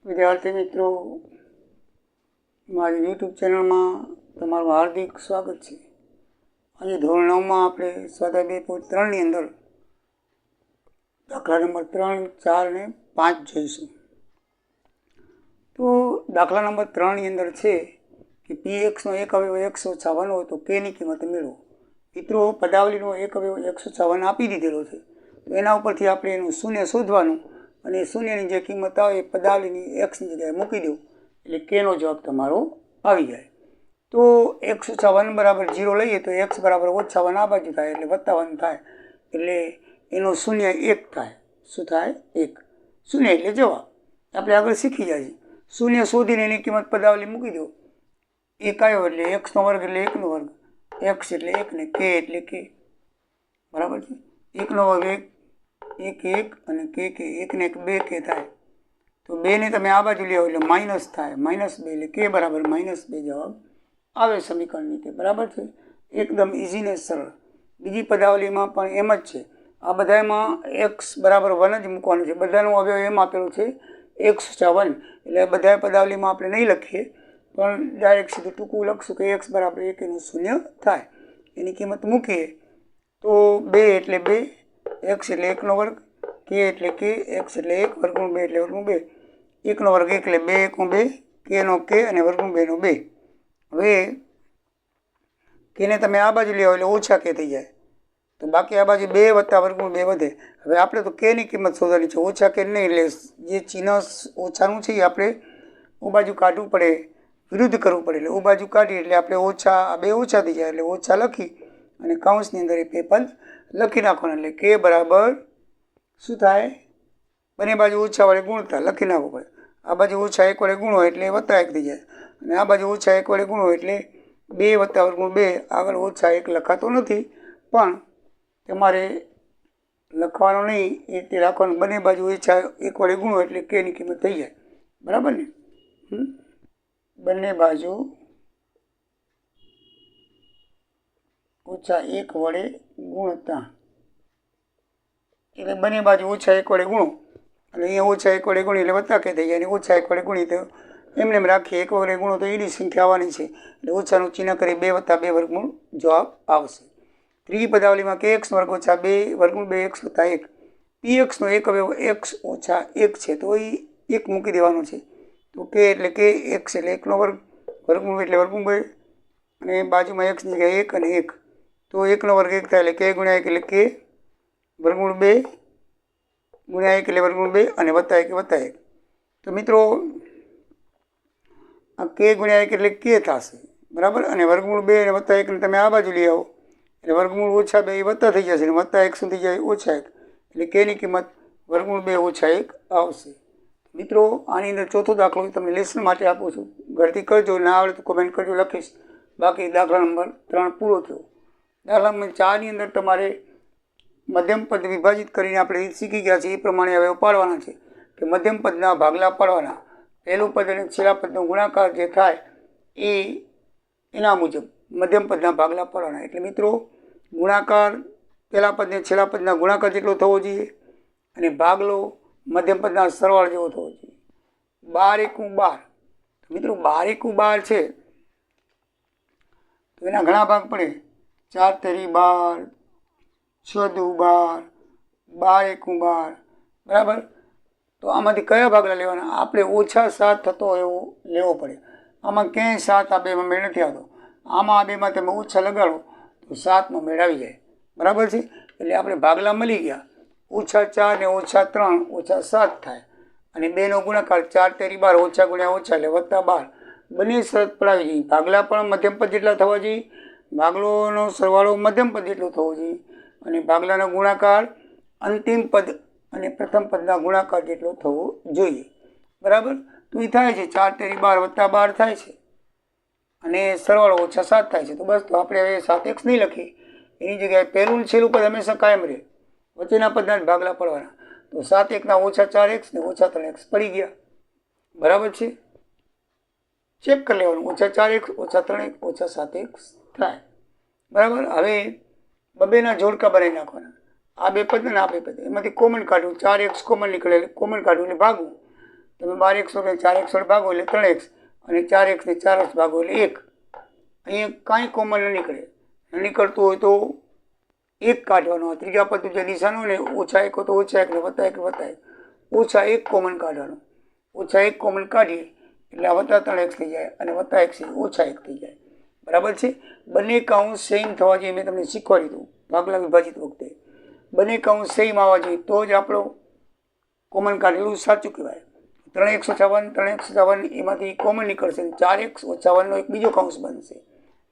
વિદ્યાર્થી મિત્રો, મારી યુટ્યુબ ચેનલમાં તમારું હાર્દિક સ્વાગત છે. આજે ધોરણ 9માં આપણે સ્વાધ્યાય 2.3ની અંદર દાખલા નંબર 3, 4 અને 5 જોઈશું. તો દાખલા નંબર 3ની અંદર છે કે pxનો એક અવયવ x ઓછા 1 હોય તો kની કિંમત મેળવો. મિત્રો, પદાવલીનો એક અવયવ x ઓછા 1 આપી દીધેલો છે, તો એના ઉપરથી આપણે એનું શૂન્ય શોધવાનું અને શૂન્યની જે કિંમત આવે એ પદાવલીની એક્સની જગ્યાએ મૂકી દેવું, એટલે કેનો જવાબ તમારો આવી જાય. તો x ઓછા 1 બરાબર 0 લઈએ તો x બરાબર ઓછા 1 આ બાજુ થાય એટલે વત્તા 1 થાય, એટલે એનો શૂન્ય 1 થાય. શું થાય? 1. શૂન્ય એટલે જવાબ. આપણે આગળ શીખી જાય. શૂન્ય શોધીને એની કિંમત પદાવલી મૂકી દો. 1 આવ્યો એટલે x નો વર્ગ એટલે 1 નો વર્ગ, x એટલે 1 ને k એટલે k. બરાબર છે? 1 નો વર્ગ 1 અને k 1 ને 1 2 k થાય. તો 2 ને તમે આ બાજુ લેવો એટલે માઇનસ થાય, -2 એટલે k બરાબર -2 જવાબ આવે સમીકરણ રીતે. બરાબર છે? એકદમ ઇઝી ને સરળ. બીજી પદાવલીમાં પણ એમ જ છે. આ બધામાં x બરાબર 1 જ મૂકવાનું છે. બધાનું અવયવ એમ આપેલું છે x ઓછા 1, એટલે બધા પદાવલીમાં આપણે નહીં લખીએ, પણ ડાયરેક્ટ સીધું ટૂંકું લખશું કે x બરાબર 1 એનું શૂન્ય થાય. એની કિંમત મૂકીએ તો 2 એટલે 2, x એટલે 1 નો વર્ગ, k એટલે k, x એટલે 1, વર્ગમૂળ 2 એટલે વર્ગમૂળ 2, 1 નો વર્ગ 1 એટલે 2 1 2, k નો k અને વર્ગમૂળ 2 નો 2. હવે કેને તમે આ બાજુ લેવો એટલે ઓછા કે થઈ જાય, તો બાકી આ બાજુ 2 વત્તા વર્ગમૂળ 2 વધે. હવે આપણે તો કે ની કિંમત શોધવાની છે, ઓછા કે નહીં, એટલે જે ચિહ્ન ઓછાનું છે એ આપણે ઉ બાજુ કાઢવું પડે, વિરુદ્ધ કરવું પડે. એટલે ઉ બાજુ કાઢીએ એટલે આપણે ઓછા, આ 2 ઓછા થઈ જાય એટલે ઓછા લખી અને કૌંસની અંદર એ પદ લખી નાખવાના. એટલે કે બરાબર શું થાય? બંને બાજુ ઓછા વડે ગુણતા લખી નાખવું પડે. આ બાજુ ઓછા 1 વડે ગુણો એટલે વત્તા 1 થઈ જાય, અને આ બાજુ ઓછા 1 વડે ગુણો એટલે 2 વત્તા વર્ગમૂળ 2. આગળ ઓછા 1 લખાતો નથી, પણ તમારે લખવાનો નહીં એ રીતે રાખવાનું. બંને બાજુ ઓછા 1 વડે ગુણો એટલે k ની કિંમત થઈ જાય. બરાબર ને? બંને બાજુ ઓછા 1 વડે ગુણતા એટલે બંને બાજુ ઓછા 1 વડે ગુણો એટલે અહીંયા ઓછા 1 વડે ગુણી એટલે વત્તા કે થઈ જાય, અને ઓછા 1 વડે ગુણી તો એમને એમ રાખીએ 1 વડે ગુણો તો એની સંખ્યા આવવાની છે, એટલે ઓછાનું ચિહ્ન કરી 2 વત્તા 2 વર્ગમૂળ જવાબ આવશે. ત્રીજી પદાવલીમાં kx વર્ગ ઓછા 2 વર્ગમૂળ 2x વત્તા 1. pxનો એક અવયવ x ઓછા 1 છે, તો એ 1 મૂકી દેવાનું છે. તો k એટલે k, x એટલે 1 નો વર્ગ, વર્ગમૂળ એટલે વર્ગમૂળ 2, અને બાજુમાં x ની જગ્યાએ 1 અને 1, તો 1 નો વર્ગ 1 થાય એટલે k ગુણ્યા 1 એટલે k, વર્ગમૂળ 2 ગુણ્યા 1 એટલે વર્ગમૂળ 2 અને વત્તા 1 વત્તા 1. તો મિત્રો, આ k ગુણ્યા 1 એટલે k થશે. બરાબર? અને વર્ગમૂળ 2 અને વત્તા 1 ને તમે આ બાજુ લઈ આવો એટલે વર્ગમૂળ ઓછા 2 વત્તા થઈ જશે, અને વત્તા 1 સુધી જાય ઓછા 1, એટલે k ની કિંમત વર્ગમૂળ 2 ઓછા 1 આવશે. મિત્રો, આની અંદર ચોથો દાખલો તમને લેસન માટે આપું છું, ગણતરી કરજો. ના આવડે તો કોમેન્ટ કરજો, લખીશ. બાકી દાખલા નંબર 3 પૂરો થયો. દાખલા નંબર 4ની અંદર તમારે મધ્યમ પદ વિભાજિત કરીને આપણે શીખી ગયા છે એ પ્રમાણે હવે પાડવાના છે કે મધ્યમ પદના ભાગલા પાડવાના. પહેલું પદ અને છેલ્લા પદનો ગુણાકાર જે થાય એના મુજબ મધ્યમ પદના ભાગલા પાડવાના. એટલે મિત્રો, ગુણાકાર પહેલા પદને છેલ્લા પદના ગુણાકાર જેટલો થવો જોઈએ, અને ભાગલો મધ્યમ પદના સરવાળા જેવો થવો જોઈએ. 12 એકુ 12. મિત્રો, 12 એકુ 12 છે તો એના ઘણા ભાગ પડે. 4 તેરી 12, 6 દુ 12, 12 એકુ 12. બરાબર? તો આમાંથી કયા ભાગલા લેવાના? આપણે ઓછા 7 થતો એવો લેવો પડે. આમાં ક્યાંય 7 આ બેમાં મેળ નથી આવતો. આમાં આ બેમાં તમે ઓછા લગાડો તો 7નો મેળ આવી જાય. બરાબર છે? એટલે આપણે ભાગલા મળી ગયા. ઓછા 4 ને ઓછા 3 ઓછા 7 થાય, અને 2નો ગુણાકાર 4 તેરી 12, ઓછા ગુણ્યા ઓછા એટલે વત્તા 12. બંને શરત પડાવી જોઈએ. ભાગલા પણ મધ્યમ પદ જેટલા થવા જોઈએ, ભાગલોનો સરવાળો મધ્યમ પદ જેટલો થવો જોઈએ, અને ભાગલાનો ગુણાકાર અંતિમ પદ અને પ્રથમ પદના ગુણાકાર જેટલો થવો જોઈએ. બરાબર? તો એ થાય છે 4 તેરી 12 વત્તા 12 થાય છે, અને સરવાળો ઓછા 7 થાય છે. તો બસ, તો આપણે હવે 7x નહીં લખીએ, એની જગ્યાએ પહેલું છેલ્લું પદ હંમેશા કાયમ રહે, વચ્ચેના પદના જ ભાગલા પડવાના. તો 7 1 ઓછા 4x ને ઓછા 3x પડી ગયા. બરાબર છે? ચેક કરી લેવાનું. ઓછા 4x ઓછા 3x ઓછા 7x થાય. બરાબર? હવે બબેના જોડકા બનાવી નાખવાના. આ બે પદ ને આ બે પદ, એમાંથી કોમન કાઢવું. 4x કોમન નીકળે એટલે કોમન કાઢવું એટલે ભાગવું. તમે 12x વડે 4x વડે ભાગો એટલે 3x અને 4x ને 4x ભાગો એટલે 1. અહીંયા કાંઈ કોમન ન નીકળે. ન નીકળતું હોય તો 1 કાઢવાનો. ત્રીજા પદનું જે નિશાન હોય ને -1 હોય તો -1 ને +1 -1 કોમન કાઢવાનો. -1 કોમન કાઢીએ એટલે આ +3x થઈ જાય અને -x -1 થઈ જાય. બરાબર છે. બંને કાઉન્સ સેમ થવા જોઈએ. મેં તમને શીખવાડી દઉં ભાગલા વિભાજિત વખતે બંને કાઉન્સ સેમ આવવા જોઈએ તો જ આપણો કોમન કાઢેલું સાચું કહેવાય. 3x - 1 3x - 1 એમાંથી કોમન નીકળશે. 4x - 1નો એક બીજો કાઉન્સ બનશે.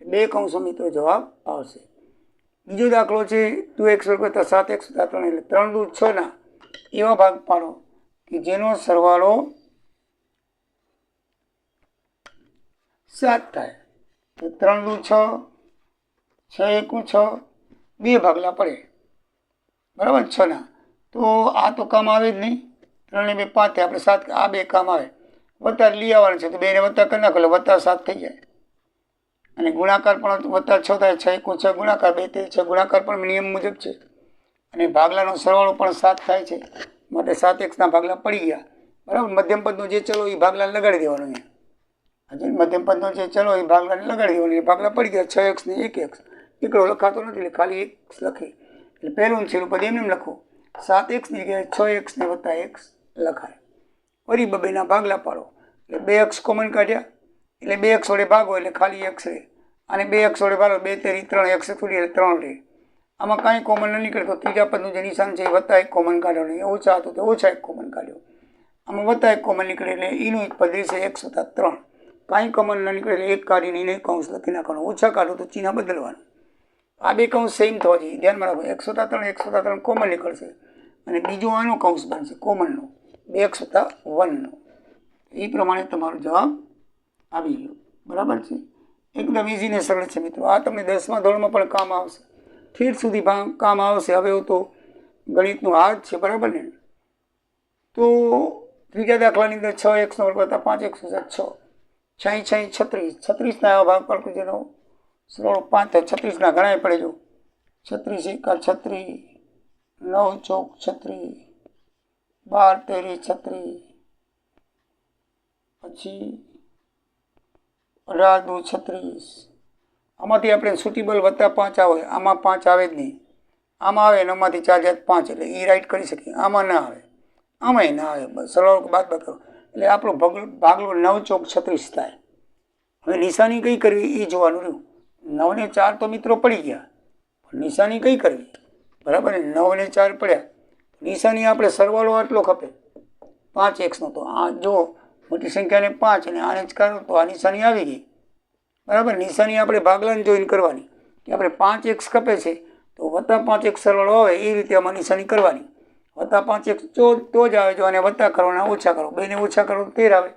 2 કાઉન્સમાં મિત્રો જવાબ આવશે. બીજો દાખલો છે 2x + 7x + 3 એટલે 3 દૂ 6 ના એવા ભાગ પાડો કે જેનો સરવાળો 7 થાય. તો 3 દૂ 6, 6 એકુ 6, 2 ભાગલા પડે. બરાબર 6 ના. તો આ તો કામ આવે જ નહીં. 3 ને 2 5 થાય. આપણે 7 આ 2 કામ આવે. વત્તા લઈ આવવાનું છે તો 2 ને વત્તા કરી નાખો એટલે +7 થઈ જાય. અને ગુણાકાર પણ +6 થાય. 6 એકુ 6 ગુણાકાર 2 તેરી 6 ગુણાકાર પણ નિયમ મુજબ છે. અને ભાગલાનો સરવાળો પણ 7 થાય છે માટે 7x ના ભાગલા પડી ગયા. બરાબર. મધ્યમ પદનો જે ચલો એ ભાગલાને લગાડી દેવાનો છે. હજી મધ્યમ પદનો જે ચલો એ ભાગલાને લગાડી દેવાનો. એ ભાગલા પડી ગયા. 6x ને 1x એકડો લખાતો નથી એટલે ખાલી x લખી એટલે પહેલું છેલ્લું પદ એમને લખો. 7x ની જગ્યાએ 6x ને +x લખાય. ફરી બબેના ભાગલા પાડો એટલે 2x કોમન કાઢ્યા એટલે 2x વડે ભાગો એટલે ખાલી x રહે. અને 2x વડે ભાગો 2 તેરી 3 x સુધી એટલે 3 રહે. આમાં કાંઈ કોમન ન નીકળે તો ત્રીજા પદનું જે નિશાન છે એ +1 કોમન કાઢ્યો નહીં. ઓછા હતું તો -1 કોમન કાઢ્યો. આમાં +1 કોમન નીકળે એટલે એનું એક પદ રહેશે x + 3. કાંઈ કોમન ન નીકળે એટલે 1 કાઢીને એને કૌંસ લખી નાખવાનો. ઓછા કાઢો તો ચિહ્ન બદલવાનું. આ 2 કૌંસ સેમ થવા જોઈએ. ધ્યાનમાં રાખો. x + 3 x + 3 કોમન નીકળશે અને બીજો આનો કૌંસ બનશે કોમનનો 2x + 1નો. એ પ્રમાણે તમારો જવાબ આવી ગયો. બરાબર છે. એકદમ ઇઝી ને સરળ છે મિત્રો. આ તમને 10મા ધોરણમાં પણ કામ આવશે. ઠેઠ સુધી કામ આવશે. હવે તો ગણિતનું હાર્ડ છે. બરાબર ને. તો ત્રીજા દાખલાની અંદર 6x નો વર્ગ + 5x + 6 6 6 36 36 ના એવા ભાગ પર જેનો સરવાળો 5 થાય. 36 ના ઘણા પડે જો 36 × 36 9 × 36 12 તેરી 36 પછી 18 દૂ 36. આમાંથી આપણે સુટેબલ +5 આવે. આમાં 5 આવે જ નહીં. આમાં આવે ને આમાંથી 4 × 5 એટલે એ રાઈટ કરી શકીએ. આમાં ના આવે. આમાંય ના આવે. બસ સરવાળો બાદ કરો એટલે આપણો ભાગલો 9 × 36 થાય. હવે નિશાની કઈ કરવી એ જોવાનું રહ્યું. 9 ને 4 તો મિત્રો પડી ગયા પણ નિશાની કઈ કરવી. બરાબર ને. 9 ને 4 પડ્યા. નિશાની આપણે સરવાળો આટલો ખપે 5x નો. તો આ જો મોટી સંખ્યાને 5 અને આને જ કરો તો આ નિશાની આવી ગઈ. બરાબર. નિશાની આપણે ભાગલાને જોઈને કરવાની કે આપણે 5x ખપે છે તો +5x સરવાળો આવે એ રીતે આમાં નિશાની કરવાની. +5x તો જ આવે. જો આને વત્તા કરવાના ઓછા કરો. 2 ને ઓછા કરો તો 13 આવે.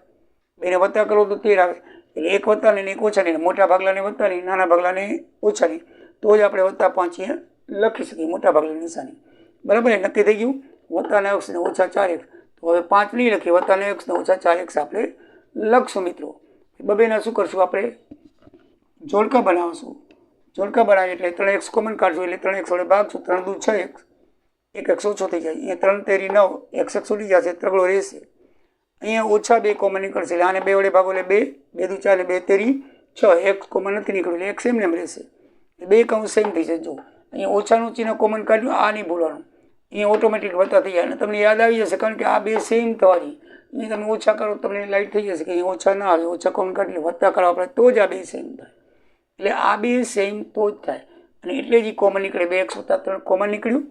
2 ને વત્તા કરો તો 13 આવે. એટલે 1 વત્તા ને 1 ઓછા નહીં. મોટા ભાગલાને વત્તા નહીં, નાના ભાગલાને ઓછા નહીં. તો જ આપણે +5 લખી શકીએ મોટા ભાગલાની નિશાની. બરાબર. નક્કી થઈ ગયું. +9x ને -4x. તો હવે 5 નહીં લખીએ. +9x ને -4x આપણે લખશું મિત્રો. બબેના શું કરશું આપણે જોડકા બનાવશું. જોડકા બનાવીએ એટલે 3x કોમન કાઢશું એટલે 3x વડે ભાગશું. 3 દૂ 6x 1x ઓછો થઈ જાય. અહીંયા 3 તેરી 9 x ઉડી જશે. ત્રગડો રહેશે. અહીંયા -2 કોમન નીકળશે એટલે આને 2 વડે ભાગો એટલે 2 2 દૂ 4 2 તેરી 6. x કોમન નથી નીકળ્યું એટલે x એમને એમ રહેશે. 2 કૌંસ સેમ થઈ જાય. જો અહીંયા ઓછાનું ચિહ્ન કોમન કાઢ્યું. આ નહીં ભૂલવાનું. અહીંયા ઓટોમેટિક વત્તા થઈ જાય અને તમને યાદ આવી જશે કારણ કે આ 2 સેમ થવાની. અહીંયા તમે ઓછા કરો તમને લાઈટ થઈ જશે કે અહીંયા ઓછા ના આવે. ઓછા કોમન કાઢી વત્તા કરો આપણે તો જ આ 2 સેમ થાય. એટલે આ 2 સેમ તો જ થાય અને એટલે જ કોમન નીકળે. 2x + 3 કોમન નીકળ્યું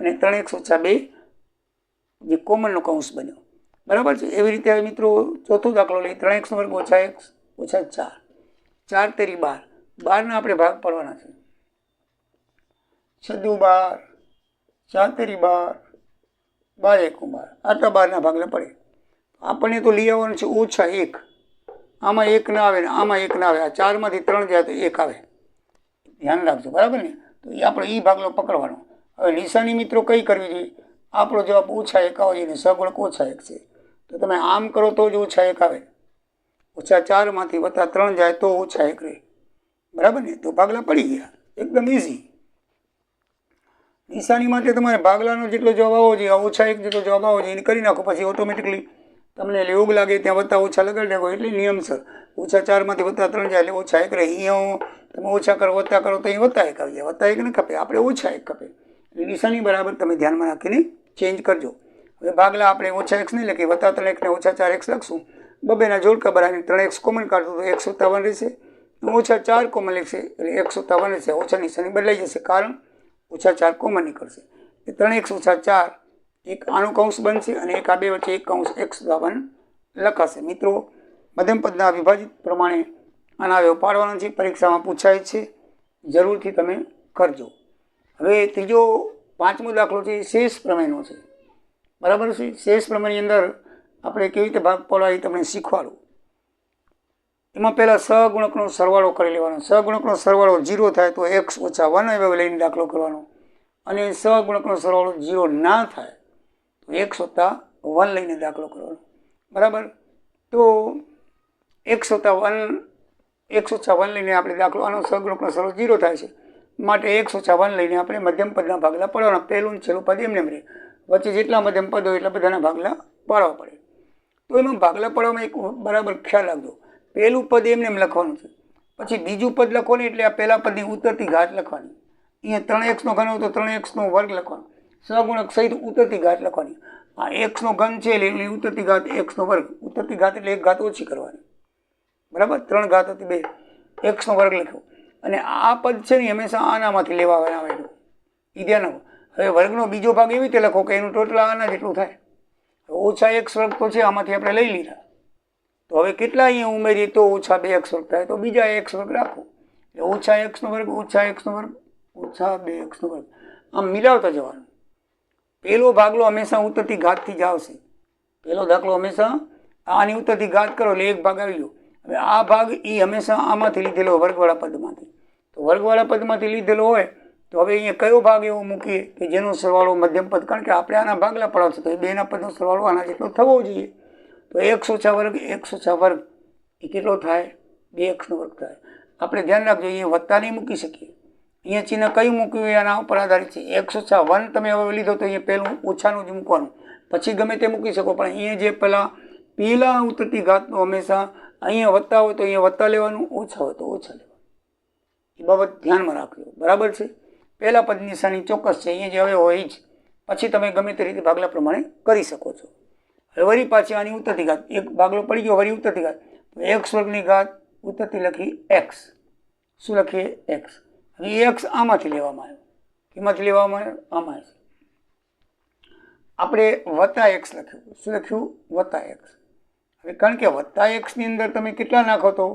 અને 3x - 2 જે કોમનનો કૌંસ બન્યો. બરાબર છે. એવી રીતે હવે મિત્રો ચોથો દાખલો લઈએ. 3x નો વર્ગ -x - 4 4 તેરી 12 12ના આપણે ભાગ પાડવાના છે. 6 દૂ 12 4 તેરી 12 12 એકુ 12. આટલા 12ના ભાગલા પડે. આપણને તો લઈ આવવાનું છે -1. આમાં 1 ના આવે ને આમાં 1 ના આવે. આ 4 માંથી 3 જાય તો 1 આવે. ધ્યાન રાખજો. બરાબર ને. તો એ આપણે એ ભાગલો પકડવાનો. હવે નિશાની મિત્રો કઈ કરવી જોઈએ. આપણો જવાબ -1 આવે છે ને સગુણક -1 છે. તો તમે આમ કરો તો જ -1 આવે. -4 માંથી +3 જાય તો -1 રહે. બરાબર ને. તો ભાગલા પડી ગયા. એકદમ ઇઝી. નિશાની માટે તમારે ભાગલાનો જેટલો જવાબ આવવો જોઈએ -1 જેટલો જવાબ આવવો જોઈએ એને કરી નાખો. પછી ઓટોમેટિકલી તમને યોગ લાગે ત્યાં વત્તા ઓછા લગાડી નાખો એટલે નિયમસર. -4માંથી -3 જાય એટલે -1 રહે. અહીંયા તમે ઓછા કરો વત્તા કરો તો અહીં -1 આવી જાય. -1 ન ખપે, આપણે -1 ખપે. એટલે નિશાની બરાબર તમે ધ્યાનમાં રાખીને ચેન્જ કરજો. હવે ભાગલા આપણે -x નહીં લખીએ, -3x ને -4x લખશું. બબેના જોડકા બનાવીને 3x કોમન કાઢશું તો 157 રહેશે. -4 કોમન લેશે એટલે 157 રહેશે. ઓછા નિશાની બદલાઈ જશે કારણ -4 કોમન નીકળશે. 3x - 4 એક આનું કૌંસ બનશે અને એક આ બે વચ્ચે એક કૌંસ 157 લખાશે. મિત્રો મધ્યમ પદના વિભાજિત પ્રમાણે આના અવયવ પાડવાનો છે, પરીક્ષામાં પૂછાય છે, જરૂરથી તમે કરજો. હવે ત્રીજો 5મો દાખલો છે એ શેષ પ્રમેયનો છે. બરાબર છે. શેષ પ્રમેયની અંદર આપણે કેવી રીતે ભાગ પાડવા એ તમને શીખવાડું. એમાં પહેલાં સહગુણકનો સરવાળો કરી લેવાનો. સહગુણકનો સરવાળો 0 થાય તો x - 1 અવયવ લઈને દાખલો કરવાનો, અને સહગુણકનો સરવાળો 0 ના થાય તો x - 1 લઈને દાખલો કરવાનો. બરાબર. તો x - 1 લઈને આપણે દાખલો, આનો સહગુણકનો સરવાળો 0 થાય છે માટે x - 1 લઈને આપણે મધ્યમ પદના ભાગલા પાડવાના. પહેલું છેલ્લું પદ એમને રહે, વચ્ચે જેટલા મધ્યમ પદ હોય એટલા બધાના ભાગલા પાડવા પડે. તો એમાં ભાગલા પાડવામાં એક બરાબર ખ્યાલ રાખજો. પહેલું પદ એમને લખવાનું છે, પછી બીજું પદ લખવાનું એટલે આ પહેલા પદની ઉતરતી ઘાત લખવાની. અહીંયા 3x નો ઘન હોય તો 3x નો વર્ગ લખવાનો. સહગુણક સહિત ઉતરતી ઘાત લખવાની. આ x નો ઘન છે એટલે એની ઉતરતી ઘાત x નો વર્ગ. ઉતરતી ઘાત એટલે એક ઘાત ઓછી કરવાની. બરાબર. 3 ઘાત હતી 2, x નો વર્ગ લખ્યો. અને આ પદ છે ને હંમેશા આનામાંથી લેવા આવેલું, એ ધ્યાન રાખો. હવે વર્ગનો બીજો ભાગ એવી રીતે લખો કે એનું ટોટલ આના જેટલું થાય. -x વર્ગ તો છે, આમાંથી આપણે લઈ લીધા. તો હવે કેટલા અહીંયા ઉમેરીએ તો -2x વર્ગ થાય, તો બીજા x વર્ગ રાખો. એટલે -x નો વર્ગ -x નો વર્ગ -2x નો વર્ગ, આમ મિલાવતા જવાનું. પહેલો ભાગલો હંમેશા ઉતરતી ઘાતથી જ આવશે. પહેલો દાખલો હંમેશા આની ઉતરતી ઘાત કરો એટલે એક ભાગ આવી ગયો. હવે આ ભાગ એ હંમેશા આમાંથી લીધેલો વર્ગવાળા પદમાંથી. તો વર્ગવાળા પદમાંથી લીધેલો હોય તો હવે અહીંયા કયો ભાગ એવો મૂકીએ કે જેનો સરવાળો મધ્યમ પદ, કારણ કે આપણે આના ભાગલા પડાવશે તો એ બેના પદનો સરવાળો આના જેટલો થવો જોઈએ. તો x - વર્ગ એ કેટલો થાય? 2x નો વર્ગ થાય. આપણે ધ્યાન રાખજો, અહીંયા વત્તા નહીં મૂકી શકીએ. અહીંયા ચિહ્ન કયું મૂક્યું એ આના ઉપર આધારિત છે. x - 1 તમે હવે લીધો તો અહીંયા પહેલું ઓછાનું જ મૂકવાનું, પછી ગમે તે મૂકી શકો. પણ અહીંયા જે પહેલા ઉતરતી ઘાતનો હંમેશા અહીંયા વત્તા હોય તો અહીંયા વત્તા લેવાનું, ઓછા હોય તો ઓછા લેવાનું. એ બાબત ધ્યાનમાં રાખજો. બરાબર છે. પહેલા પદ નિશાની ચોક્કસ છે, અહીંયા જે હવે હોય જ, પછી તમે ગમે તે રીતે ભાગલા પ્રમાણે કરી શકો છો. હવે વળી પાછી આની ઉતરતી ઘાત, એક ભાગલો પડી ગયો, વળી ઉતરતી ઘાત, તો x વર્ગની ઘાત ઉતરતી લખી x. શું લખીએ? x. હવે x આમાંથી લેવામાં આવ્યો. એમાંથી લેવામાં આવ્યો? આમાં છે. આપણે -x લખ્યું. શું લખ્યું? -x. હવે કારણ કે -x ની અંદર તમે કેટલા નાખો તો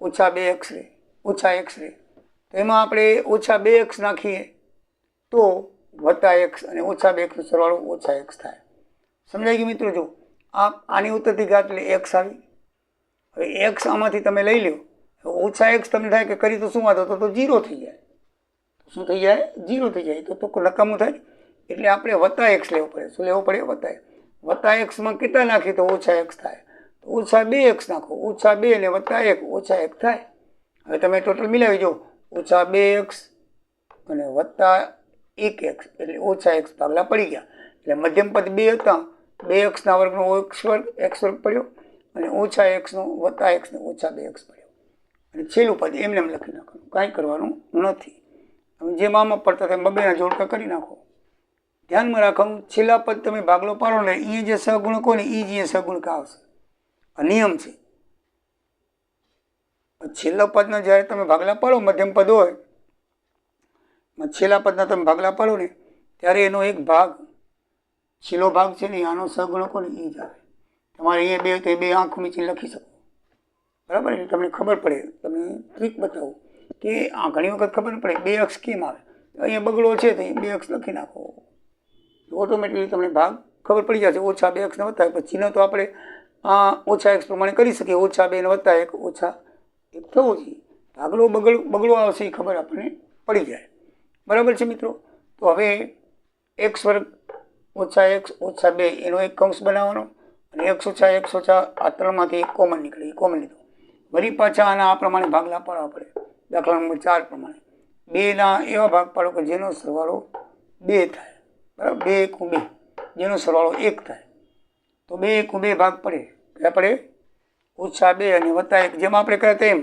-2x રહે, -x રહે. તો એમાં આપણે -2x નાખીએ તો -x અને -2x નો સરવાળો -x થાય. સમજાઈ ગયું મિત્રો? જો આની ઉતરતી ઘાત એટલે x આવી. હવે x આમાંથી તમે લઈ લો, -x તમને થાય કે કરી તો શું વાંધો, તો 0 થઈ જાય. શું થઈ જાય? 0 થઈ જાય. તો નકામું થાય. એટલે આપણે -x લેવો પડે. શું લેવો પડે? -x માં કેટલા નાખીએ તો -x થાય. તો -2x નાખો. -2 ને +1 -1 થાય. હવે તમે ટોટલ મિલાવી જો, -2x અને +1x એટલે -x ભાગલા પડી ગયા. એટલે મધ્યમ પદ 2 હતા, 2x ના વર્ગનો x વર્ગ પડ્યો અને -x નો +x ને -2x પડ્યો. અને છેલ્લું પદ એમને લખી નાખવાનું, કાંઈ કરવાનું નથી. જેમ આમાં પડતા તેમ બબેના જોડકા કરી નાખો. ધ્યાનમાં રાખવાનું, છેલ્લા પદ તમે ભાગલો પાડો ને એ જે સહગુણક હોય ને એ જ અહીંયા સહગુણક આવશે. આ નિયમ છે. છેલ્લા પદના જ્યારે તમે ભાગલા પાડો, મધ્યમ પદ હોય, છેલ્લા પદના તમે ભાગલા પાડો ને ત્યારે એનો એક ભાગ, છેલ્લો ભાગ છે ને આનો સહગુણક હોય ને એ જ આવે. તમારે અહીંયા 2 તો 2 આંખ મીચીને લખી શકો. બરાબર. એટલે તમને ખબર પડે. તમને ટ્રીક બતાવું કે આ ઘણી વખત ખબર ન પડે 2x કેમ આવે. અહીંયા બગડો છે તો 2x લખી નાખો, ઓટોમેટિકલી તમને ભાગ ખબર પડી જશે. -2x ને +1 પછી ચિહ્ન તો આપણે -x પ્રમાણે કરી શકીએ. -2 ને +1 -1 થવો જોઈએ. ભાગલો બગડો આવશે એ ખબર આપણને પડી જાય. બરાબર છે મિત્રો? તો હવે x વર્ગ -x -2 એનો એક કૌંસ બનાવવાનો અને x - આ 3માંથી એક કોમન નીકળે, એ કોમન લીધો. વળી પાછા આના આ પ્રમાણે ભાગલા પાડવા પડે. દાખલા નંબર 4 પ્રમાણે 2 ના એવા ભાગ પાડો કે જેનો સરવાળો 2 થાય. બરાબર. 2 × 2 જેનો સરવાળો 1 થાય. તો 2 એકુ 2 ભાગ પડે. ક્યાં પડે? -2 અને +1. જેમ આપણે કહ્યા તેમ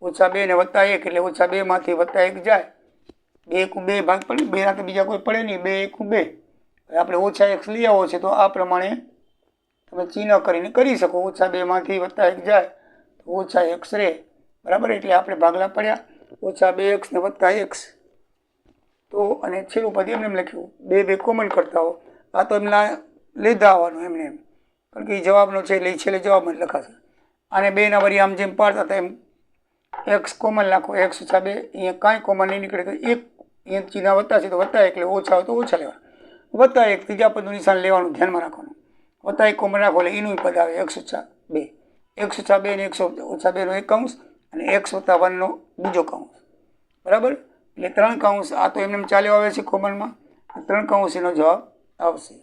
-2 અને +1 એટલે -2 માંથી +1 જાય. 2 એકુ 2 ભાગ પડે. 2 ના તો બીજા કોઈ પડે નહીં. 2 એકુ 2. આપણે -x લઈ આવો છે તો આ પ્રમાણે તમે ચિહ્ન કરીને કરી શકો. -2 માંથી +1 જાય તો -x રહે. બરાબર. એટલે આપણે ભાગલા પડ્યા -2x ને +x. તો અને છેલ્લું પદ એમને એમ લખ્યું. 2 કોમન કરતા હો. આ તો એમના લીધા આવવાનું એમને એમ, કારણ કે એ જવાબનો છે એટલે છેલ્લે જવાબમાં જ લખાશે. અને 2 ના વરી આમ જેમ પાડતા હતા એમ x કોમન નાખો. x - 2 અહીંયા કાંઈ કોમન નહીં નીકળે તો 1 અહીંયા ચિહ્ન વત્તા છે તો +1 એટલે ઓછા હોય તો ઓછા લેવાના. +1 ત્રીજા પદનું નિશાન લેવાનું, ધ્યાનમાં રાખવાનું. +1 કોમન રાખો એટલે એનું પદ આવે x - 2. x - 2 ને x - 2 નો 1 કૌંસ અને x - 1 નો બીજો કૌંસ. બરાબર. એટલે 3 કૌંસ. આ તો એમને ચાલ્યો આવે છે કોમનમાં. 3 કૌંસ એનો જવાબ આવશે.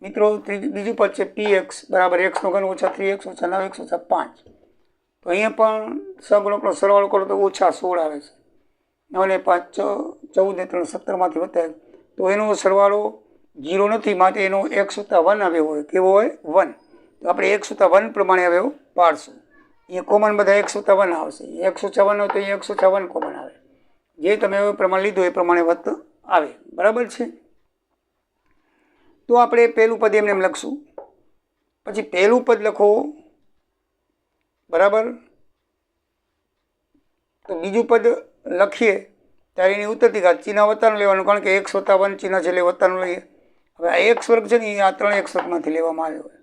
મિત્રો બીજું પદ છે px બરાબર x નો ઘન -3x - 9x - 5. તો અહીંયા પણ સહગુણકનો સરવાળો કરો તો -16 આવે છે. 9 ને 5 14 ને 3 17 માંથી +1. તો એનો સરવાળો 0 નથી, માટે એનો x - 1 આવ્યો હોય. કેવો હોય? 1. તો આપણે x - 1 પ્રમાણે આવ્યો પાડશું. અહીંયા કોમન બધા x - 1 આવશે. x - 1 હોય તો અહીંયા x - 1 કોમન આવે. જે તમે પ્રમાણ લીધું એ પ્રમાણે વત્ત આવે. બરાબર છે. તો આપણે પહેલું પદ એમને એમ લખશું. પછી પહેલું પદ લખો. બરાબર. તો બીજું પદ લખીએ ત્યારે એની ઉત્તરતી ઘાત ચિહ્ન વત્તાનું લેવાનું, કારણ કે x - 1 ચિહ્ન છે એટલે વત્તાનું લઈએ. હવે આ x વર્ગ છે ને એ આ 3x વર્ગમાંથી લેવામાં આવ્યો હોય.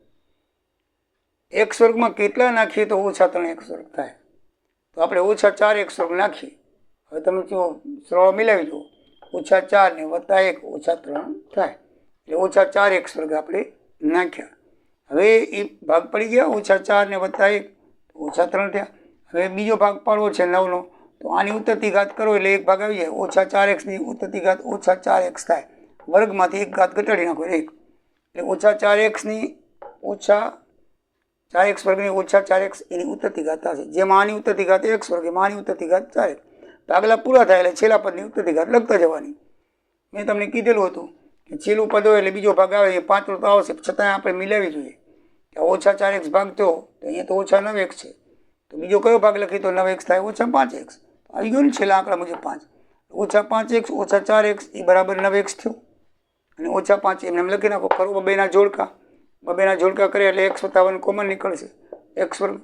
x વર્ગમાં કેટલા નાખીએ તો -3x વર્ગ થાય? તો આપણે -4x વર્ગ નાખીએ. હવે તમે જો સરવાળો મિલાવી જુઓ. -4 ને +1 -3 થાય. એટલે -4x વર્ગ આપણે નાખ્યા. હવે એ ભાગ પડી ગયા. -4 ને +1 -3 થયા. હવે બીજો ભાગ પાડવો છે 9 નો. તો આની ઉત્તરતી ઘાત કરો એટલે એક ભાગ આવી જાય. -4x ની ઉત્તરતી ઘાત -4x થાય. વર્ગમાંથી એક ઘાત ઘટાડી નાખો 1. એટલે -4x ની -4x વર્ગની -4x એની ઉત્તરતી ઘાત થશે. જેમાં આની ઉત્તરતી ઘાત x વર્ગ એમાં આની ઉત્તરતી ઘાત 4x. ભાગલા પૂરા થાય એટલે છેલ્લા પદની ઉત્તરતી ઘાત લખતા જવાની. મેં તમને કીધેલું હતું કે છેલ્લું પદ હોય એટલે બીજો ભાગ આવે. એ 5 તો આવશે, છતાં આપણે મિલાવી જોઈએ કે -4x ભાગ થયો તો અહીંયા તો -9x છે. તો બીજો કયો ભાગ લખી તો 9x થાય -5x. આવી ગયું ને છેલ્લા આંકડા મુજબ 5. -5x -4x એ બરાબર 9x થયું. અને -5 એમને એમ લખી નાખો. કરો બબેના જોડકા કરે એટલે x - 1 કોમન નીકળશે. x વર્ગ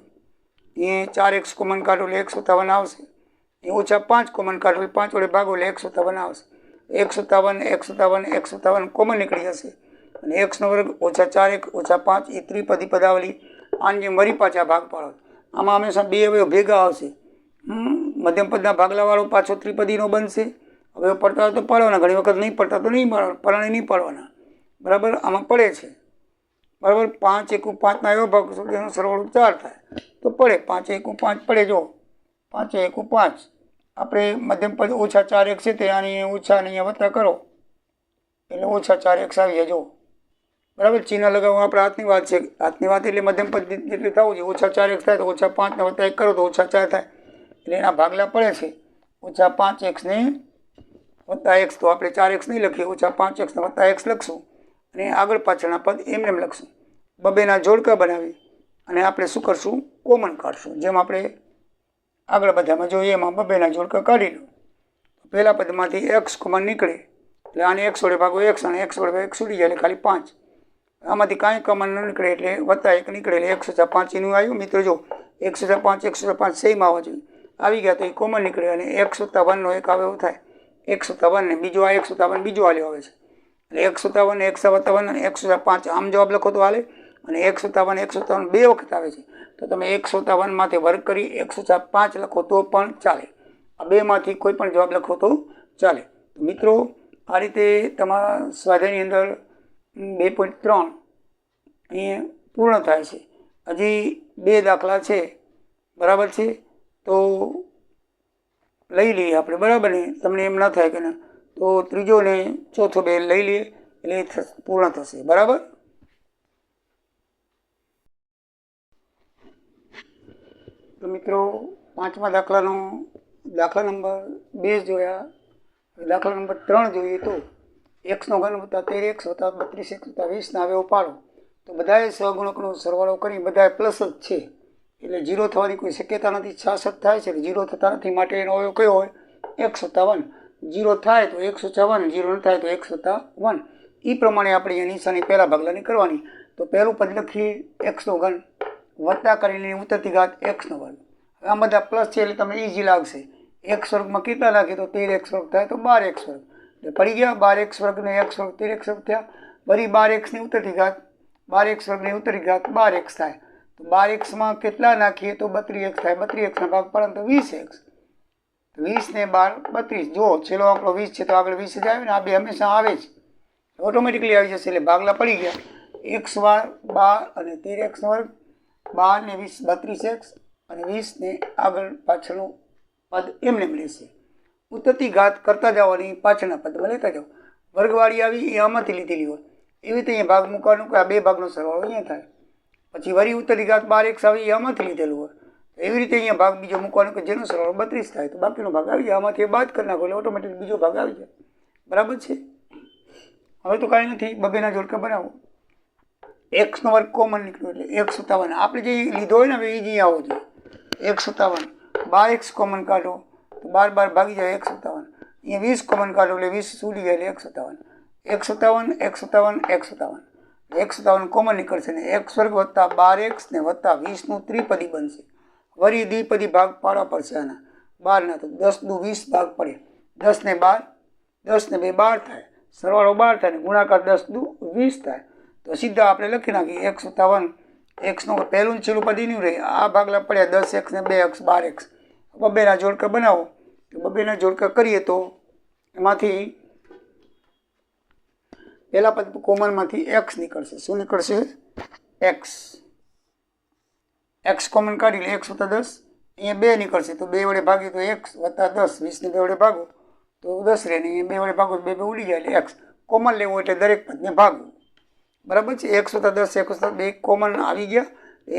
એ 4x કોમન કાઢો એટલે x - 1 આવશે. એ -5 કોમન કાઢો એટલે 5 વડે ભાગો એટલે x - 1 આવશે. x - 1 કોમન નીકળી જશે. અને x નો વર્ગ -4x -5 એ ત્રિપદી પદાવલી. આની જેમ વરી પાછા ભાગ પાડો. આમાં હંમેશા 2 અવયવ ભેગા આવશે. મધ્યમ પદના ભાગલાવાળો પાછો ત્રિપદીનો બનશે. હવે પડતા હોય તો પાડવાના, ઘણી વખત નહીં પડતા તો નહીં પરાણે નહીં પાડવાના. બરાબર. આમાં પડે છે. બરાબર. 5 એકુ 5 ના એવો ભાગ જેનો સરવાળો 4 થાય તો પડે. 5 એકુ 5 પડે. જો 5 એકુ 5 આપણે મધ્યમ પદ -4x છે તે આની ઓછા ને અહીંયા વત્તા કરો એટલે -4x આવી જાય. જો બરાબર. ચિહ્ન લગાવવું આપણે હાથની વાત છે. હાથની વાત એટલે મધ્યમ પદ જેટલી થવું છે. -4x થાય તો -5 ને +1 કરો તો -4 થાય. એટલે એના ભાગલા પડે છે. -5x ને +x. તો આપણે 4x નહીં લખીએ, -5x ને +x લખશું. અને આગળ પાછળના પદ એમને એમ લખશું. બબેના જોડકા બનાવી અને આપણે શું કરશું? કોમન કાઢશું. જેમ આપણે આગળ બધામાં જોઈએ એમાં બબેના જોડકા કાઢી લો. પહેલા પદમાંથી x કોમન નીકળે એટલે આને x વડે ભાગો x અને x વડે x ઉડી જાય એટલે ખાલી 5. આમાંથી કાંઈ કોમન ન નીકળે એટલે +1 નીકળે એટલે x - 5 એનું આવ્યું. મિત્રો જો x - 5 x - 5 સેમ આવવા જોઈએ. આવી ગયા તો એ કોમન નીકળે અને x - 1 નો એક આવ્યો થાય. x - 1 ને બીજો આ x - 1 બીજો આવ્યો આવે છે. એટલે x - 1 x - 1 અને x - 5 આમ જવાબ લખો તો હાલે. અને x - 1 x - 1 બે વખત આવે છે તો તમે x - 1 માંથી વર્ગ કરી x - 5 લખો તો પણ ચાલે. આ બેમાંથી કોઈ પણ જવાબ લખો તો ચાલે. તો મિત્રો આ રીતે તમારા સ્વાધ્યાયની અંદર 2.3 અહીંયા પૂર્ણ થાય છે. હજી 2 દાખલા છે. બરાબર છે. તો લઈ લઈએ આપણે. બરાબર ને? તમને એમ ના થાય કે ના, તો ત્રીજો ને ચોથો 2 લઈ લઈએ એટલે પૂર્ણ થશે. બરાબર. તો મિત્રો 5મા દાખલા નંબર 2 જોયા. દાખલા નંબર 3 જોઈએ. તો એક્સનો ઘન વત્તા 13x વત્તા 32x વત્તા 20 અવયવો પાડો તો બધાએ સહગુણકનો સરવાળો કરી બધાએ પ્લસ જ છે, એટલે 0 થવાની કોઈ શક્યતા નથી. 66 થાય છે એટલે 0 થતા નથી, માટે એનો અવયવ કયો હોય? x વત્તા 1. 0 થાય તો x વત્તા 1, 0 ન થાય તો x વત્તા 1. એ પ્રમાણે આપણે અહીંયા નિશાની પહેલા ભાગલાની કરવાની. તો પહેલું પદ લખીએ એક્સનો ઘન વત્તા કરીને ઉતરતી ઘાત એક્સનો વર્ગ. આ બધા પ્લસ છે એટલે તમને ઇઝી લાગશે. એક્સ વર્ગમાં કેટલા નાખીએ તો 13x વર્ગ થાય તો 12x વર્ગ, એટલે પડી ગયા 12x વર્ગ ને x વર્ગ 13x વર્ગ થયા. વળી 12xની ઉતરતી ઘાત 12x વર્ગની ઉતરતી ઘાત 12x થાય. તો 12xમાં કેટલા નાખીએ તો 32x થાય. 32xના ભાગ પડે તો 20x. 20 ને 12 32. જો છેલ્લો આંકડો 20 છે તો આગળ 20 જ આવે ને, આ બે હંમેશા આવે જ, ઓટોમેટિકલી આવી જશે. એટલે ભાગલા પડી ગયા. x વાર 12 અને 13x વર્ગ, 12 ને 20 32x અને 20 ને આગળ પાછળનું પદ એમને રહેશે. ઉતરતી ઘાત કરતા જવાની, પાછળના પદમાં લેતા જાઓ. વર્ગવાળી આવી એ આમાંથી લીધેલી હોય, એવી રીતે અહીંયા ભાગ મૂકવાનું કે આ બે ભાગનો સરવાળો અહીંયા થાય. પછી વળી ઉતરતી ઘાત 12x આવી એ આમાંથી લીધેલું હોય, એવી રીતે અહીંયા ભાગ બીજો મૂકવાનો કે જેનો સરવાળો 32 થાય તો બાકીનો ભાગ આવી જાય. આમાંથી બાદ કરી નાખો એટલે ઓટોમેટિક બીજો ભાગ આવી જાય. બરાબર છે? હવે તો કાંઈ નથી, બબેના જોડકા બનાવો. એક્સનો વર્ગ કોમન નીકળ્યો એટલે x વત્તા 1. આપણે જે લીધો હોય ને હવે એ જ આવો જોઈએ. x વત્તા 1. 12x કોમન કાઢો તો 12 ભાગી જાય x વત્તા 1. અહીંયા 20 કોમન કાઢો એટલે 20 છૂટી જાય એટલે x વત્તા 1. x વત્તા 1 x વત્તા 1 x વત્તા 1. x વત્તા 1 કોમન નીકળશે ને x વર્ગ વત્તા 12x ને વત્તા 20નું ત્રિપદી બનશે. વળી દ્વિપદી ભાગ પાડવા પડશે આના 12 ના, તો 10 દુ 20 ભાગ પડે. 10 ને 12, 10 ને 2 12 થાય, સરવાળો 12 થાય ને ગુણાકાર 10 દુ 20 થાય. તો સીધા આપણે લખી નાખીએ x વત્તા 1. એક્સનો પહેલું છેલ્લું પદ એનું રહે. આ ભાગલા પડ્યા 10x ને 2x 12x. બબેના જોડકા બનાવો. તો બબેના જોડકા કરીએ તો એમાંથી પહેલા પદ કોમનમાંથી x નીકળશે. શું નીકળશે? x. x કોમન કાઢી લે x વત્તા 10. અહીંયા 2 નીકળશે તો 2 વડે ભાગીએ તો x વત્તા 10. 20 ને 2 વડે ભાગો તો 10 રહે ને અહીંયા 2 વડે ભાગો તો 2 ઉડી જાય એટલે x. કોમન લેવું એટલે દરેક પદને ભાગવું. બરાબર છે? x વત્તા 10 x વત્તા 2 કોમન આવી ગયા,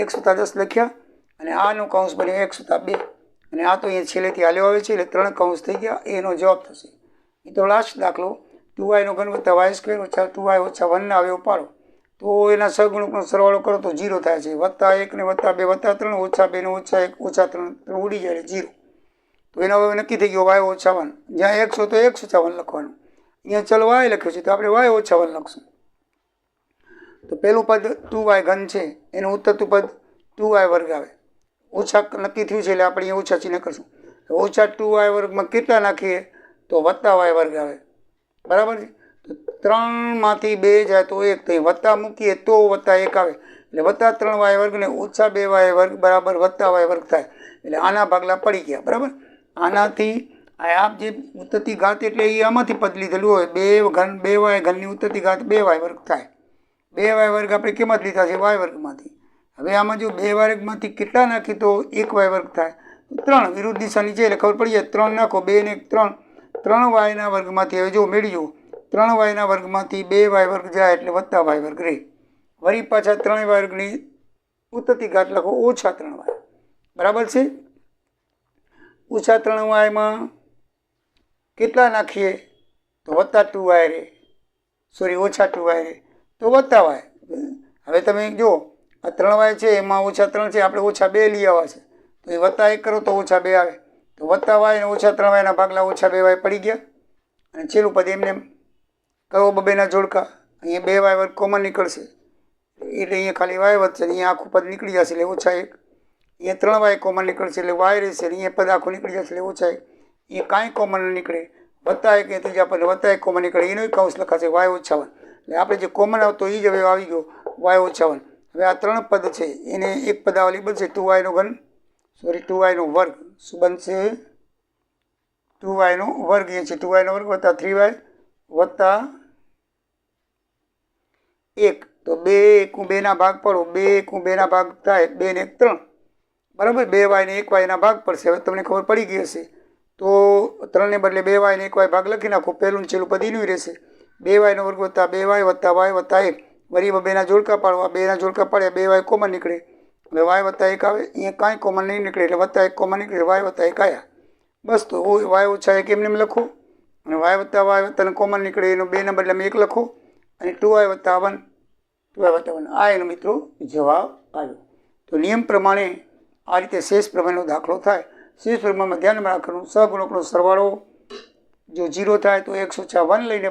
x વત્તા 10 લખ્યા અને આનું કૌંસ બન્યો x વત્તા 2 અને આ તો અહીંયા છેલ્લેથી હાલ્યો આવે છે એટલે 3 કૌંસ થઈ ગયા. એનો જવાબ થશે. એ તો લાસ્ટ દાખલો 2y નો ઘન વત્તા y સ્ક્વેર ઓછા 2y ઓછા 1 ના અવયવ પાડો તો એના સહગુણકનો સરવાળો કરો તો 0 થાય છે. વત્તા 1 ને વત્તા 2 વત્તા 3 ઓછા 2 ને ઓછા 1 ઓછા 3 3 ઉડી જાય એટલે 0. તો એનો હવે નક્કી થઈ ગયો y ઓછા 1. જ્યાં x હોય તો x ઓછા 1 લખવાનું. અહીંયા ચલો y લખ્યું છે તો આપણે y ઓછા 1 લખશું. તો પહેલું પદ 2y ઘન છે, એનું ઉત્તરતું પદ 2y વર્ગ આવે. ઓછા નક્કી થયું છે એટલે આપણે અહીંયા ઓછા ચિહ્ન કરશું. ઓછા 2y વર્ગમાં કેટલા નાખીએ તો વત્તા y વર્ગ આવે. બરાબર છે? તો 3માંથી 2 જાય તો 1, તો વત્તા મૂકીએ તો વત્તા 1 આવે એટલે વત્તા 3y વર્ગ ને ઓછા 2y વર્ગ બરાબર વત્તા y વર્ગ થાય. એટલે આના ભાગલા પડી ગયા. બરાબર? આનાથી આપ જે ઉત્તરતી ઘાત એટલે એ આમાંથી પદ લીધેલું હોય 2y ઘનની ઉત્તરતી ઘાત 2y વર્ગ થાય. 2y વર્ગ આપણે કેમાંથી લીધા છે? y વર્ગમાંથી. હવે આમાં જો 2y વર્ગમાંથી કેટલા નાખી તો 1y વર્ગ થાય. 3 વિરુદ્ધ દિશાની છે એટલે ખબર પડી જાય. 3 નાખો 2 ને 1 3 3y ના વર્ગમાંથી હવે જો મેળવ્યો 3y ના વર્ગમાંથી 2y વર્ગ જાય એટલે વત્તા y વર્ગ રહે. વળી પાછા 3y વર્ગની ઉત્તરતી ઘાત લખો ઓછા 3y. બરાબર છે? ઓછા 3y માં કેટલા નાખીએ તો વત્તા 2y રહે, સોરી ઓછા 2y રહે તો વત્તા y. હવે તમે જો આ 3y છે એમાં ઓછા 3 છે, આપણે ઓછા 2 લઈ આવ્યા છે તો એ વત્તા 1 કરો તો ઓછા 2 આવે. તો વત્તા y ને ઓછા 3y ના ભાગલા ઓછા 2y પડી ગયા. અને છેલ્લું પદ એમને કહો બબેના જોડકા. અહીંયા 2y વર્ગ કોમન નીકળશે એટલે અહીંયા ખાલી y વધશે, અહીંયા આખું પદ નીકળી જશે એટલે ઓછા 1. અહીંયા 3y કોમન નીકળશે એટલે y રહેશે, અહીંયા પદ આખું નીકળી જશે એટલે ઓછા 1. અહીંયા કાંઈ કોમન ન નીકળે, વત્તા 1 એ ત્રીજા પદ વત્તા 1 કોમન નીકળે એનો કૌંસ લખાશે y ઓછા 1. એટલે આપણે જે કોમન આવતો એ જ હવે આવી ગયો y ઓછા 1. હવે આ 3 પદ છે એને એક પદાવલી બનશે 2y નો ઘન, સોરી 2y નો વર્ગ. શું બનશે? 2y નો વર્ગ. એ છે 2y નો વર્ગ વત્તા 3y વત્તા 1. તો 2 1 2 ના ભાગ પડો, 2 1 2 ના ભાગ થાય 2 ને 1 3. બરાબર? 2y ને 1y ના ભાગ પડશે. હવે તમને ખબર પડી ગઈ હશે તો 3 ને બદલે 2y ને 1y ભાગ લખી નાખો. પહેલું છેલ્લું પદ એનું રહેશે. 2y નો વર્ગ વત્તા 2y વત્તા y વત્તા 1. વળી 2 ના જોડકા પાડવા, 2 ના જોડકા પાડ્યા 2y કોમન નીકળે એટલે y વત્તા 1 આવે. અહીંયા કાંઈ કોમન નહીં નીકળે એટલે વત્તા 1 કોમન નીકળે y વત્તા 1 આવ્યા. બસ તો y ઓછા 1 એમને લખો અને વાય વત્તાને કોમન નીકળે એનો 2 નંબર એટલે અમે 1 લખો અને 2y વત્તા 1 આ એનો મિત્રો જવાબ આવ્યો. તો નિયમ પ્રમાણે આ રીતે શેષ પ્રમેયનો દાખલો થાય. શેષ પ્રમેયમાં ધ્યાનમાં રાખવાનું સહગુણકનો સરવાળો જો 0 થાય તો 1 - 1 લઈને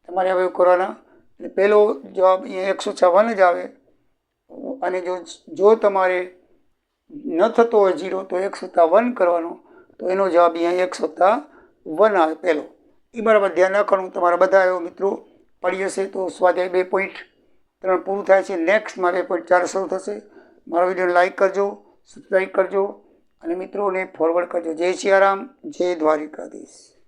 તમારે હવે કરવાના. એટલે પહેલો જવાબ અહીંયા 1 - 1 જ આવે અને જો તમારે ન થતો હોય 0 તો 1 - 1 કરવાનો તો એનો જવાબ અહીંયા 1 - 1 આવે પહેલો. એ બરાબર ધ્યાન રાખવાનું. તમારા બધા એવો મિત્રો પડી જશે તો સ્વાધ્યાય 2.3 પૂરું થાય છે. નેક્સ્ટમાં 2.4 શરૂ થશે. મારો વિડીયોને લાઇક કરજો, સબસ્ક્રાઈબ કરજો અને મિત્રોને ફોરવર્ડ કરજો. જય સિયારામ, જય દ્વારિકાધીશ.